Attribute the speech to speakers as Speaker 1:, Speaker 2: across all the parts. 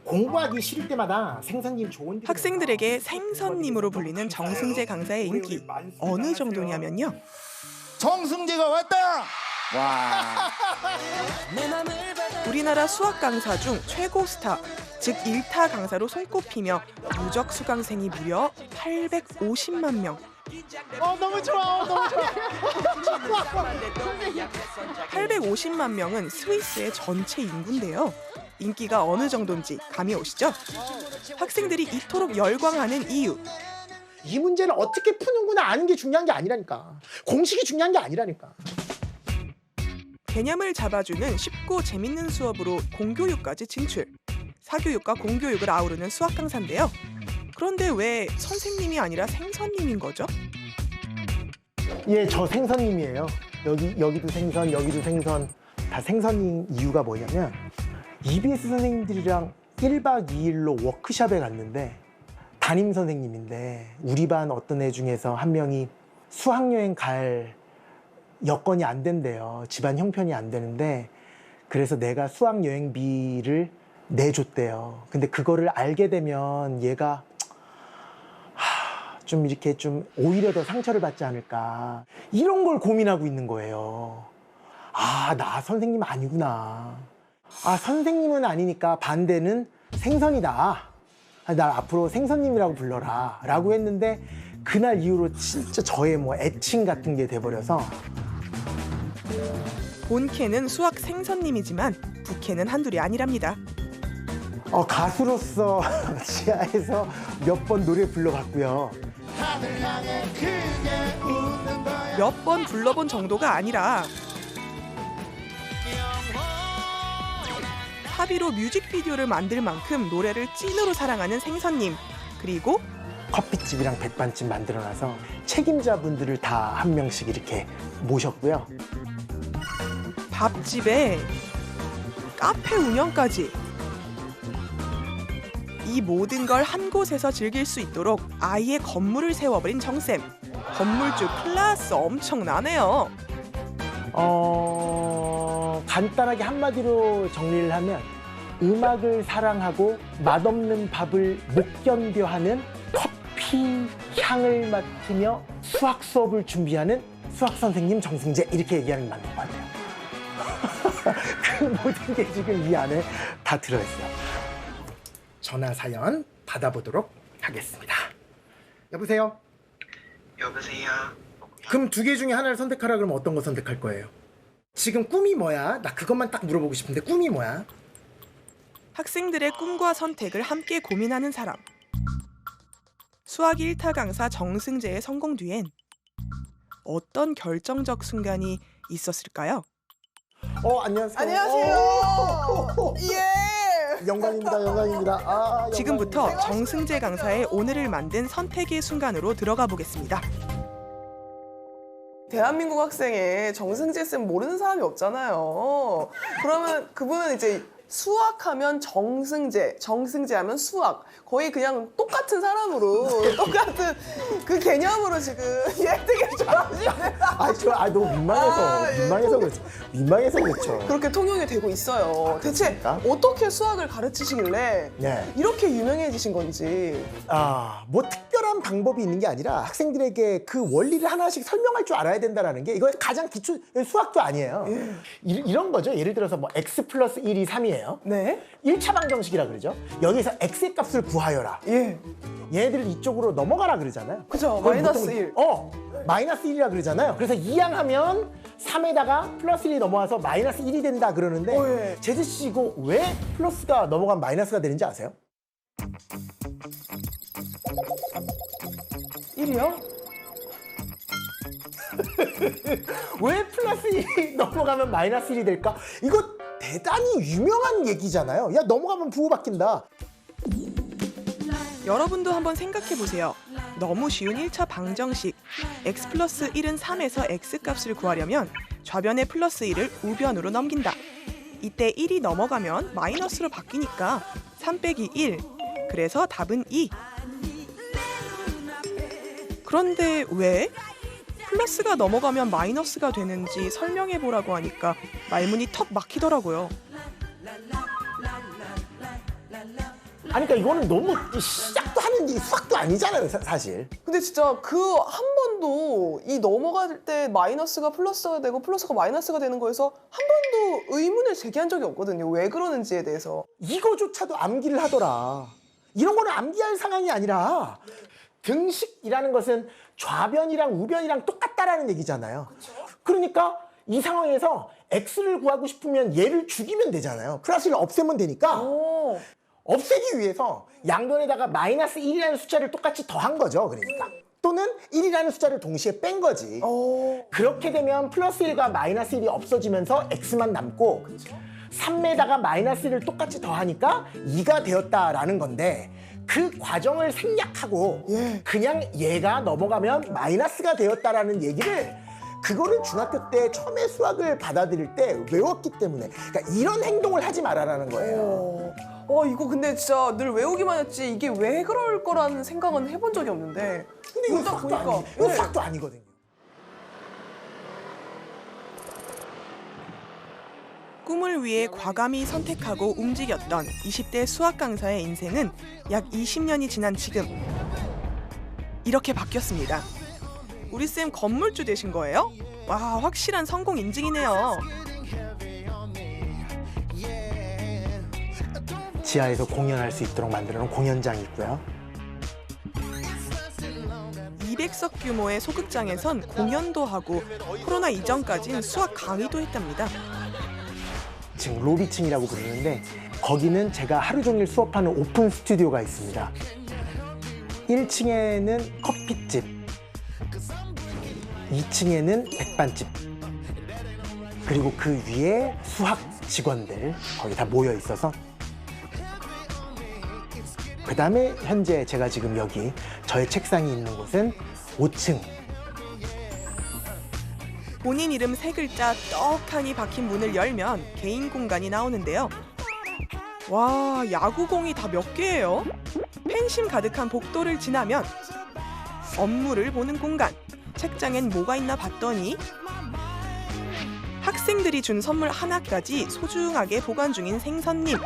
Speaker 1: 공부하기 싫을 때마다 생선님 좋은
Speaker 2: 학생들에게 생선님으로 불리는 정승재 강사의 인기 어느 정도냐면요.
Speaker 3: 정승재가 왔다. 와.
Speaker 2: 우리나라 수학 강사 중 최고 스타, 즉 1타 강사로 손꼽히며 누적 수강생이 무려 850만 명.
Speaker 1: 너무 좋아. 너무 좋아.
Speaker 2: 850만 명은 스위스의 전체 인구인데요. 인기가 어느 정도인지 감이 오시죠? 학생들이 이토록 열광하는 이유.
Speaker 1: 이 문제를 어떻게 푸는구나 아는 게 중요한 게 아니라니까. 공식이 중요한 게 아니라니까.
Speaker 2: 개념을 잡아주는 쉽고 재밌는 수업으로 공교육까지 진출. 사교육과 공교육을 아우르는 수학 강사인데요. 그런데 왜 선생님이 아니라 생선님인 거죠?
Speaker 1: 예, 저 생선님이에요. 여기도 생선, 여기도 생선. 다 생선인 이유가 뭐냐면 EBS 선생님들이랑 1박 2일로 워크숍에 갔는데 담임 선생님인데 우리 반 어떤 애 중에서 한 명이 수학여행 갈 여건이 안 된대요. 집안 형편이 안 되는데 그래서 내가 수학여행비를 내줬대요. 근데 그거를 알게 되면 얘가 좀 이렇게 좀 오히려 더 상처를 받지 않을까 이런 걸 고민하고 있는 거예요. 나 선생님 아니구나. 선생님은 아니니까 반대는 생선이다. 날 앞으로 생선님이라고 불러라 라고 했는데 그날 이후로 진짜 저의 애칭 같은 게 돼버려서
Speaker 2: 본캐는 수학 생선님이지만 부캐는 한둘이 아니랍니다.
Speaker 1: 가수로서 지하에서 몇 번 노래 불러봤고요.
Speaker 2: 몇 번 불러본 정도가 아니라 합의로 뮤직비디오를 만들 만큼 노래를 찐으로 사랑하는 생선님. 그리고
Speaker 1: 커피집이랑 백반집 만들어놔서 책임자분들을 다 한 명씩 이렇게 모셨고요.
Speaker 2: 밥집에 카페 운영까지. 이 모든 걸 한 곳에서 즐길 수 있도록 아예 건물을 세워버린 정쌤. 건물주 클래스 엄청나네요.
Speaker 1: 간단하게 한마디로 정리를 하면 음악을 사랑하고 맛없는 밥을 못 견뎌하는 커피 향을 맡으며 수학 수업을 준비하는 수학 선생님 정승재 이렇게 얘기하는 게 맞는 것 같아요. 그 모든 게 지금 이 안에 다 들어있어요. 전화 사연 받아보도록 하겠습니다. 여보세요?
Speaker 4: 여보세요?
Speaker 1: 그럼 두 개 중에 하나를 선택하라 그러면 어떤 거 선택할 거예요? 지금 꿈이 뭐야? 나 그것만 딱 물어보고 싶은데 꿈이 뭐야?
Speaker 2: 학생들의 꿈과 선택을 함께 고민하는 사람. 수학 1타 강사 정승재의 성공 뒤엔 어떤 결정적 순간이 있었을까요?
Speaker 1: 안녕하세요.
Speaker 5: 안녕하세요. 예.
Speaker 1: 영광입니다. 영광입니다.
Speaker 2: 지금부터 정승재 강사의 오늘을 만든 선택의 순간으로 들어가 보겠습니다.
Speaker 5: 대한민국 학생에 정승재 쌤 모르는 사람이 없잖아요. 그러면 그분은 이제 수학하면 정승재, 정승재 하면 수학. 거의 그냥 똑같은 사람으로 똑같은 그 개념으로 지금 얘 되게 좋아하시네.
Speaker 1: 너무 민망해서 그렇죠. 민망해서 그렇죠.
Speaker 5: 그렇게 통용이 되고 있어요. 대체
Speaker 1: 그렇습니까?
Speaker 5: 어떻게 수학을 가르치시길래
Speaker 1: 네.
Speaker 5: 이렇게 유명해지신 건지.
Speaker 1: 특별한 방법이 있는 게 아니라 학생들에게 그 원리를 하나씩 설명할 줄 알아야 된다는 게 이거 가장 기초 수학도 아니에요. 이런 거죠. 예를 들어서 x 플러스 1이 3이에요.
Speaker 5: 네.
Speaker 1: 1차 방정식이라 그러죠. 여기서 x의 값을 구하여라.
Speaker 5: 예.
Speaker 1: 얘네들 이쪽으로 넘어가라 그러잖아요.
Speaker 5: 그죠.
Speaker 1: 그럼
Speaker 5: 마이너스
Speaker 1: 보통
Speaker 5: 1.
Speaker 1: 마이너스 1이라 그러잖아요. 그래서 이항하면 3에다가 플러스 1이 넘어와서 마이너스 1이 된다 그러는데
Speaker 5: 예.
Speaker 1: 제드 씨 이거 왜 플러스가 넘어가면 마이너스가 되는지 아세요?
Speaker 5: 1이요?
Speaker 1: 왜 플러스 1이 넘어가면 마이너스 1이 될까? 이거 대단히 유명한 얘기잖아요. 야 넘어가면 부호 바뀐다.
Speaker 2: 여러분도 한번 생각해 보세요. 너무 쉬운 1차 방정식 x 플러스 1은 3에서 x 값을 구하려면 좌변의 플러스 1을 우변으로 넘긴다. 이때 1이 넘어가면 마이너스로 바뀌니까 3 빼기 1. 그래서 답은 2. 그런데 왜? 플러스가 넘어가면 마이너스가 되는지 설명해 보라고 하니까 말문이 턱 막히더라고요.
Speaker 1: 아니 그러니까 이거는 너무 시작도 하는데 수학도 아니잖아요, 사실.
Speaker 5: 근데 진짜 그 한 번도 이 넘어갈 때 마이너스가 플러스가 되고 플러스가 마이너스가 되는 거에서 한 번도 의문을 제기한 적이 없거든요. 왜 그러는지에 대해서.
Speaker 1: 이거조차도 암기를 하더라. 이런 거는 암기할 상황이 아니라 등식이라는 것은 좌변이랑 우변이랑 똑같다라는 얘기잖아요. 그러니까 이 상황에서 x를 구하고 싶으면 얘를 죽이면 되잖아요. 플러스를 없애면 되니까
Speaker 5: 오.
Speaker 1: 없애기 위해서 양변에다가 마이너스 1이라는 숫자를 똑같이 더한 거죠. 그러니까. 또는 1이라는 숫자를 동시에 뺀 거지.
Speaker 5: 오.
Speaker 1: 그렇게 되면 플러스 1과 마이너스 1이 없어지면서 x만 남고 3에다가 마이너스 1을 똑같이 더하니까 2가 되었다라는 건데 그 과정을 생략하고 그냥 얘가 넘어가면 마이너스가 되었다라는 얘기를 그거를 중학교 때 처음에 수학을 받아들일 때 외웠기 때문에 그러니까 이런 행동을 하지 말아라는 거예요.
Speaker 5: 이거 근데 진짜 늘 외우기만 했지 이게 왜 그럴 거라는 생각은 해본 적이 없는데.
Speaker 1: 근데 이거
Speaker 5: 딱
Speaker 1: 수학도
Speaker 5: 보니까,
Speaker 1: 아니, 이거
Speaker 5: 네.
Speaker 1: 수학도 아니거든요.
Speaker 2: 꿈을 위해 과감히 선택하고 움직였던 20대 수학 강사의 인생은 약 20년이 지난 지금 이렇게 바뀌었습니다. 우리 쌤 건물주 되신 거예요? 와, 확실한 성공 인증이네요.
Speaker 1: 지하에서 공연할 수 있도록 만들어 놓은 공연장이 있고요.
Speaker 2: 200석 규모의 소극장에선 공연도 하고 코로나 이전까진 수학 강의도 했답니다.
Speaker 1: 지금 로비층이라고 부르는데 거기는 제가 하루 종일 수업하는 오픈 스튜디오가 있습니다. 1층에는 커피집, 2층에는 백반집, 그리고 그 위에 수학 직원들 거기 다 모여 있어서 그 다음에 현재 제가 지금 여기 저의 책상이 있는 곳은 5층.
Speaker 2: 본인 이름 3글자 떡하니 박힌 문을 열면 개인 공간이 나오는데요. 와, 야구공이 다 몇 개예요? 팬심 가득한 복도를 지나면 업무를 보는 공간. 책장엔 뭐가 있나 봤더니 학생들이 준 선물 하나까지 소중하게 보관 중인 생선님.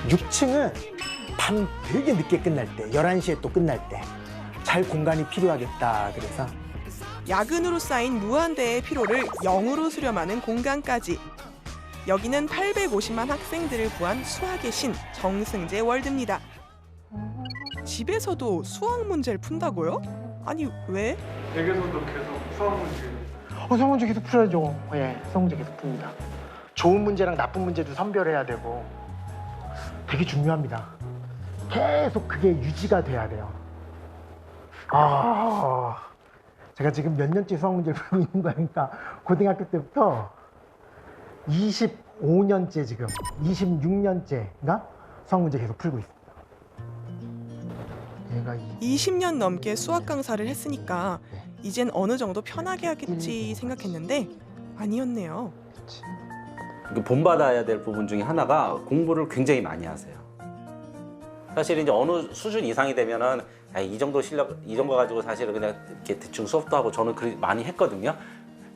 Speaker 1: 6층은 밤 되게 늦게 끝날 때, 11시에 또 끝날 때 잘 공간이 필요하겠다 그래서
Speaker 2: 야근으로 쌓인 무한대의 피로를 0으로 수렴하는 공간까지. 여기는 850만 학생들을 구한 수학의 신 정승재 월드입니다. 집에서도 수학 문제를 푼다고요? 아니 왜?
Speaker 6: 댁에서도 계속 수학 문제.
Speaker 1: 수학 문제 계속 풀어야죠. 예, 수학 문제 계속 풉니다. 좋은 문제랑 나쁜 문제도 선별해야 되고 되게 중요합니다. 계속 그게 유지가 돼야 돼요. 제가 지금 몇 년째 수학 문제를 풀고 있는 거니까 고등학교 때부터 25년째 지금 26년째인가 수학 문제 계속 풀고 있습니다. 얘가
Speaker 2: 20년 넘게 수학 강사를 했으니까 이젠 어느 정도 편하게 하겠지 생각했는데 아니었네요.
Speaker 7: 본받아야 될 부분 중에 하나가 공부를 굉장히 많이 하세요. 사실 이제 어느 수준 이상이 되면은 이 정도 실력, 이 정도 가지고 사실은 그냥 이렇게 대충 수업도 하고 저는 많이 했거든요.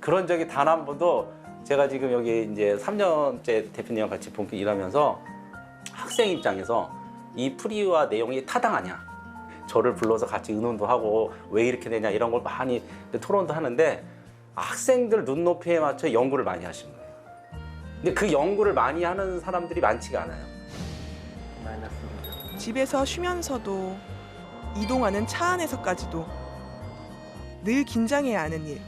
Speaker 7: 그런 적이 단 한 번도 제가 지금 여기 이제 3년째 대표님과 같이 본격 일하면서 학생 입장에서 이 풀이와 내용이 타당하냐. 저를 불러서 같이 의논도 하고 왜 이렇게 되냐 이런 걸 많이 토론도 하는데 학생들 눈높이에 맞춰 연구를 많이 하시는 거예요. 근데 그 연구를 많이 하는 사람들이 많지가 않아요.
Speaker 2: 집에서 쉬면서도 이동하는 차 안에서까지도 늘 긴장해야 하는 일.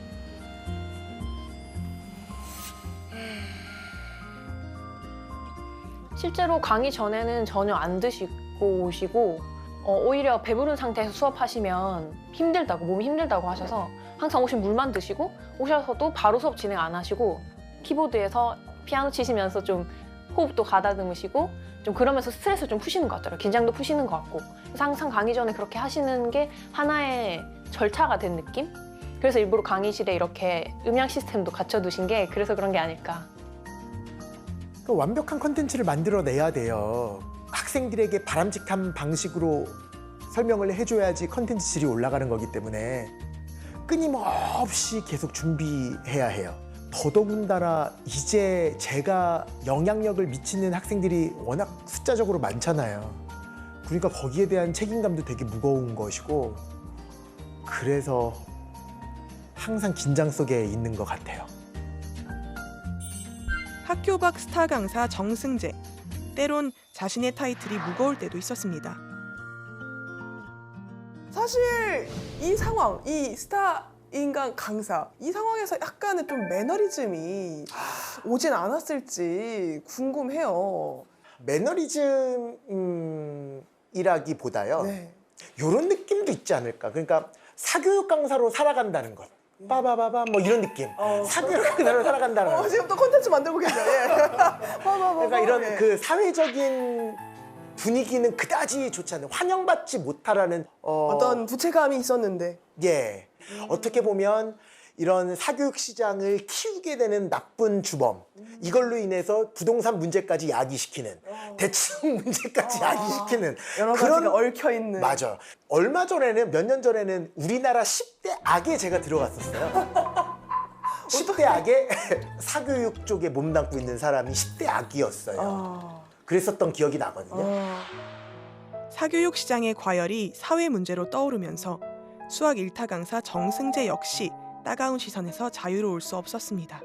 Speaker 8: 실제로 강의 전에는 전혀 안 드시고 오시고 오히려 배부른 상태에서 수업하시면 힘들다고, 몸이 힘들다고 하셔서 항상 오신 물만 드시고 오셔서도 바로 수업 진행 안 하시고 키보드에서 피아노 치시면서 좀 호흡도 가다듬으시고 좀 그러면서 스트레스를 좀 푸시는 것 같더라고요. 긴장도 푸시는 것 같고. 그래서 항상 강의 전에 그렇게 하시는 게 하나의 절차가 된 느낌? 그래서 일부러 강의실에 이렇게 음향 시스템도 갖춰두신 게 그래서 그런 게 아닐까.
Speaker 1: 그 완벽한 컨텐츠를 만들어내야 돼요. 학생들에게 바람직한 방식으로 설명을 해줘야지 컨텐츠 질이 올라가는 거기 때문에 끊임없이 계속 준비해야 해요. 더더군다나 이제 제가 영향력을 미치는 학생들이 워낙 숫자적으로 많잖아요. 그러니까 거기에 대한 책임감도 되게 무거운 것이고 그래서 항상 긴장 속에 있는 것 같아요.
Speaker 2: 학교 밖 스타 강사 정승재. 때론 자신의 타이틀이 무거울 때도 있었습니다.
Speaker 5: 사실 이 상황, 이 스타 인간 강사 이 상황에서 약간의 좀 매너리즘이 오진 않았을지 궁금해요.
Speaker 1: 매너리즘이라기보다요.
Speaker 5: 네.
Speaker 1: 이런 느낌도 있지 않을까. 그러니까 사교육 강사로 살아간다는 것. 빠바바바 뭐 이런 느낌. 사교육 강사로 살아간다는 것.
Speaker 5: 지금 또 콘텐츠 만들고 계세요. 예.
Speaker 1: 그러니까 이런
Speaker 5: 예.
Speaker 1: 그 사회적인 분위기는 그다지 좋지 않은 환영받지 못하라는
Speaker 5: 어떤 부채감이 있었는데.
Speaker 1: 예. 어떻게 보면 이런 사교육 시장을 키우게 되는 나쁜 주범 이걸로 인해서 부동산 문제까지 야기시키는 대출 문제까지 야기시키는
Speaker 5: 여러 가지가 얽혀 있는.
Speaker 1: 맞아. 얼마 전에는 몇 년 전에는 우리나라 10대 악에 제가 들어갔었어요. 10대 악에 사교육 쪽에 몸담고 있는 사람이 10대 악이었어요. 그랬었던 기억이 나거든요.
Speaker 2: 사교육 시장의 과열이 사회 문제로 떠오르면서 수학 1타 강사 정승재 역시 따가운 시선에서 자유로울 수 없었습니다.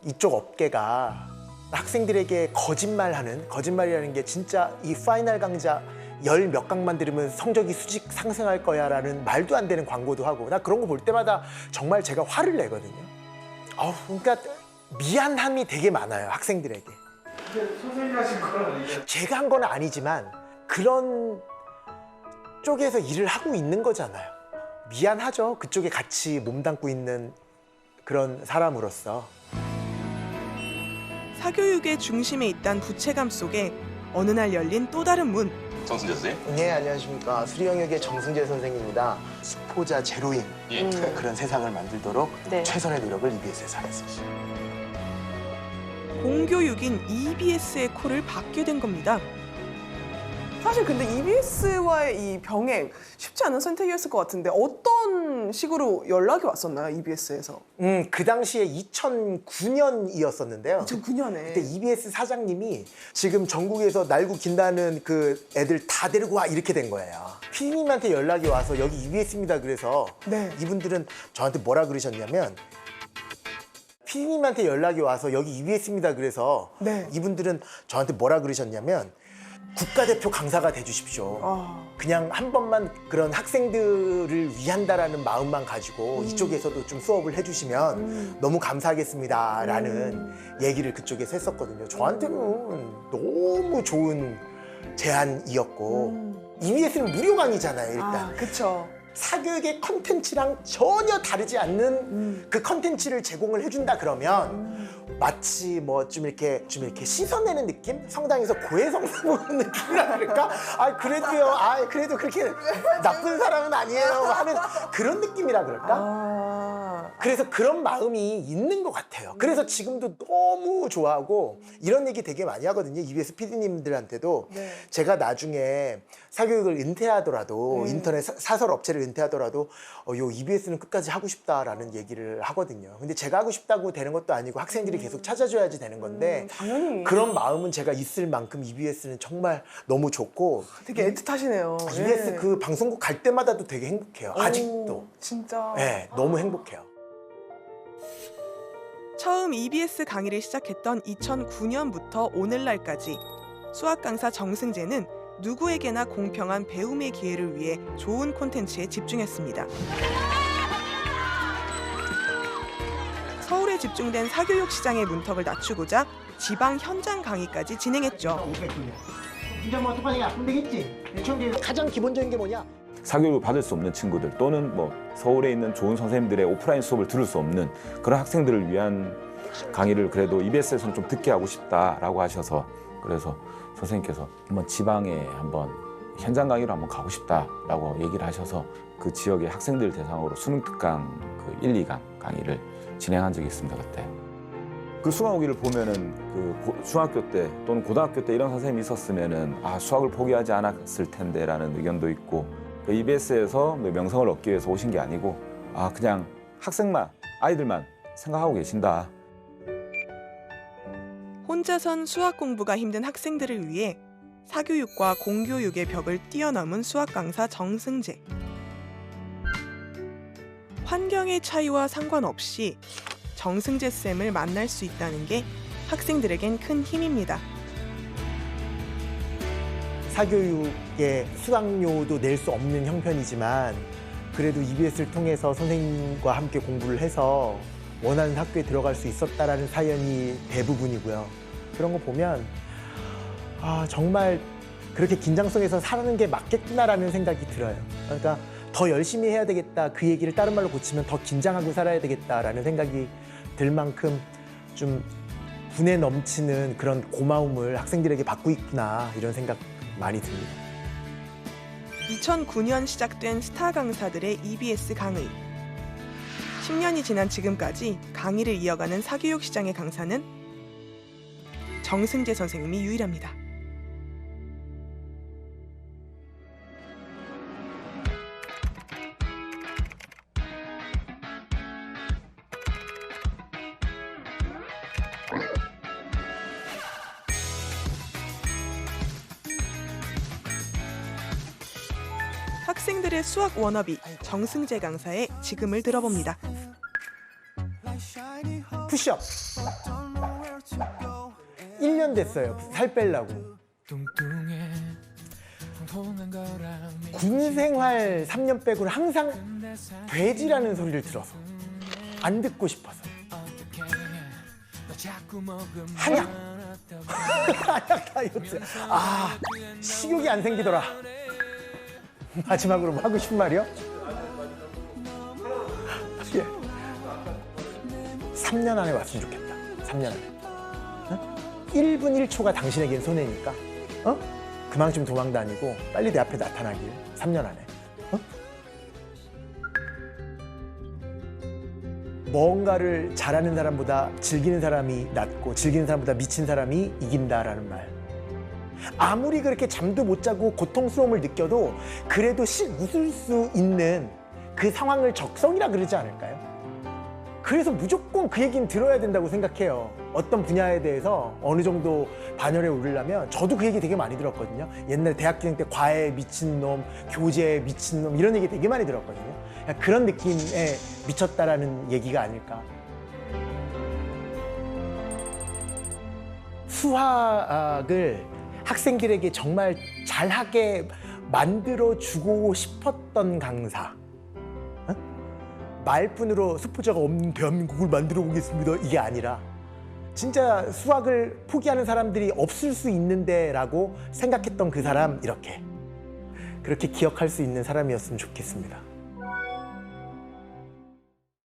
Speaker 1: 이쪽 업계가 학생들에게 거짓말이라는 게 진짜 이 파이널 강좌 10몇 강만 들으면 성적이 수직 상승할 거야 라는 말도 안 되는 광고도 하고 나 그런 거 볼 때마다 정말 제가 화를 내거든요. 그러니까 미안함이 되게 많아요, 학생들에게.
Speaker 6: 선생님이 하신 건 아니에요?
Speaker 1: 제가 한 건 아니지만 그런 쪽에서 일을 하고 있는 거잖아요. 미안하죠. 그쪽에 같이 몸담고 있는 그런 사람으로서.
Speaker 2: 사교육의 중심에 있던 부채감 속에 어느 날 열린 또 다른 문.
Speaker 9: 정승재 선생님?
Speaker 1: 네, 안녕하십니까. 수리영역의 정승재 선생입니다. 수포자 제로인 그런 세상을 만들도록
Speaker 8: 네.
Speaker 1: 최선의 노력을 EBS에서 하겠습니다.
Speaker 2: 공교육인 EBS의 코를 받게 된 겁니다.
Speaker 5: 사실 근데 EBS와의 이 병행 쉽지 않은 선택이었을 것 같은데 어떤 식으로 연락이 왔었나요, EBS에서?
Speaker 1: 그 당시에 2009년이었었는데요.
Speaker 5: 2009년에.
Speaker 1: 그때 EBS 사장님이 지금 전국에서 날고 긴다는 그 애들 다 데리고 와 이렇게 된 거예요. 피디님한테 연락이 와서 여기 EBS입니다. 그래서
Speaker 5: 네.
Speaker 1: 이분들은 저한테 뭐라 그러셨냐면 피디님한테 연락이 와서 여기 EBS입니다. 그래서
Speaker 5: 네.
Speaker 1: 이분들은 저한테 뭐라 그러셨냐면 국가대표 강사가 돼주십시오. 그냥 한 번만 그런 학생들을 위한다라는 마음만 가지고 이쪽에서도 좀 수업을 해주시면 너무 감사하겠습니다라는 얘기를 그쪽에서 했었거든요. 저한테는 너무 좋은 제안이었고 EBS는 무료 강의잖아요, 일단.
Speaker 5: 그렇죠.
Speaker 1: 사교육의 컨텐츠랑 전혀 다르지 않는 그 컨텐츠를 제공을 해준다 그러면 마치 뭐 좀 이렇게 씻어내는 느낌? 성당에서 고해성사 보는 느낌이라 그럴까? 그래도요. 그래도 그렇게 나쁜 사람은 아니에요. 하는 그런 느낌이라 그럴까? 그래서 그런 마음이 있는 것 같아요. 그래서 지금도 너무 좋아하고 이런 얘기 되게 많이 하거든요. EBS PD님들한테도
Speaker 5: 네.
Speaker 1: 제가 나중에 사교육을 은퇴하더라도 인터넷 사설 업체를 은퇴하더라도 요 EBS는 끝까지 하고 싶다라는 얘기를 하거든요. 근데 제가 하고 싶다고 되는 것도 아니고 학생들이 계속 찾아줘야지 되는 건데
Speaker 5: 당연히.
Speaker 1: 그런 마음은 제가 있을 만큼 EBS는 정말 너무 좋고
Speaker 5: 되게 애틋하시네요.
Speaker 1: EBS
Speaker 5: 예.
Speaker 1: 그 방송국 갈 때마다도 되게 행복해요. 아직도.
Speaker 5: 진짜.
Speaker 1: 네, 너무 행복해요.
Speaker 2: 처음 EBS 강의를 시작했던 2009년부터 오늘날까지 수학 강사 정승재는 누구에게나 공평한 배움의 기회를 위해 좋은 콘텐츠에 집중했습니다. 서울에 집중된 사교육 시장의 문턱을 낮추고자 지방 현장 강의까지 진행했죠.
Speaker 1: 이제 뭐 똑같이 아프면 되겠지. 가장 기본적인 게 뭐냐?
Speaker 9: 사교육을 받을 수 없는 친구들 또는 뭐 서울에 있는 좋은 선생님들의 오프라인 수업을 들을 수 없는 그런 학생들을 위한 강의를 그래도 EBS에서는 좀 듣게 하고 싶다라고 하셔서 그래서 선생님께서 한번 지방에 한번 현장 강의로 한번 가고 싶다라고 얘기를 하셔서 그 지역의 학생들 대상으로 수능 특강 그 1, 2강 강의를 진행한 적이 있습니다. 그때 그 수강 후기를 보면은 그 중학교 때 또는 고등학교 때 이런 선생님이 있었으면은 수학을 포기하지 않았을 텐데라는 의견도 있고 그 EBS에서 명성을 얻기 위해서 오신 게 아니고 그냥 학생만 아이들만 생각하고 계신다.
Speaker 2: 혼자선 수학 공부가 힘든 학생들을 위해 사교육과 공교육의 벽을 뛰어넘은 수학 강사 정승재. 환경의 차이와 상관없이 정승재 쌤을 만날 수 있다는 게 학생들에겐 큰 힘입니다.
Speaker 1: 사교육의 수강료도 낼 수 없는 형편이지만 그래도 EBS를 통해서 선생님과 함께 공부를 해서 원하는 학교에 들어갈 수 있었다라는 사연이 대부분이고요. 그런 거 보면 정말 그렇게 긴장성에서 사는 게 맞겠구나라는 생각이 들어요. 그러니까 더 열심히 해야 되겠다. 그 얘기를 다른 말로 고치면 더 긴장하고 살아야 되겠다라는 생각이 들 만큼 좀 분에 넘치는 그런 고마움을 학생들에게 받고 있구나 이런 생각 많이 듭니다.
Speaker 2: 2009년 시작된 스타 강사들의 EBS 강의. 10년이 지난 지금까지 강의를 이어가는 사교육 시장의 강사는 정승재 선생님이 유일합니다. 학생들의 수학 워너비 정승재 강사의 지금을 들어봅니다.
Speaker 1: 푸시업 1년 됐어요. 살 빼려고. 군 생활 3년 빼고는 항상 돼지라는 소리를 들어서 안 듣고 싶어서 한약 한약 다이어트. 식욕이 안 생기더라. 마지막으로 뭐 하고 싶은 말이요? 3년 안에 왔으면 좋겠다. 3년 안에. 1분 1초가 당신에겐 손해니까. 그만큼 도망 다니고 빨리 내 앞에 나타나길. 3년 안에. 뭔가를 잘하는 사람보다 즐기는 사람이 낫고 즐기는 사람보다 미친 사람이 이긴다라는 말. 아무리 그렇게 잠도 못 자고 고통스러움을 느껴도 그래도 웃을 수 있는 그 상황을 적성이라 그러지 않을까요? 그래서 무조건 그 얘기는 들어야 된다고 생각해요. 어떤 분야에 대해서 어느 정도 반열에 오르려면 저도 그 얘기 되게 많이 들었거든요. 옛날 대학생 때 과외 미친놈, 교재 미친놈 이런 얘기 되게 많이 들었거든요. 그런 느낌에 미쳤다라는 얘기가 아닐까. 수학을 학생들에게 정말 잘하게 만들어주고 싶었던 강사. 말뿐으로 스포자가 없는 대한민국을 만들어 보겠습니다. 이게 아니라 진짜 수학을 포기하는 사람들이 없을 수 있는데 라고 생각했던 그 사람 이렇게 그렇게 기억할 수 있는 사람이었으면 좋겠습니다.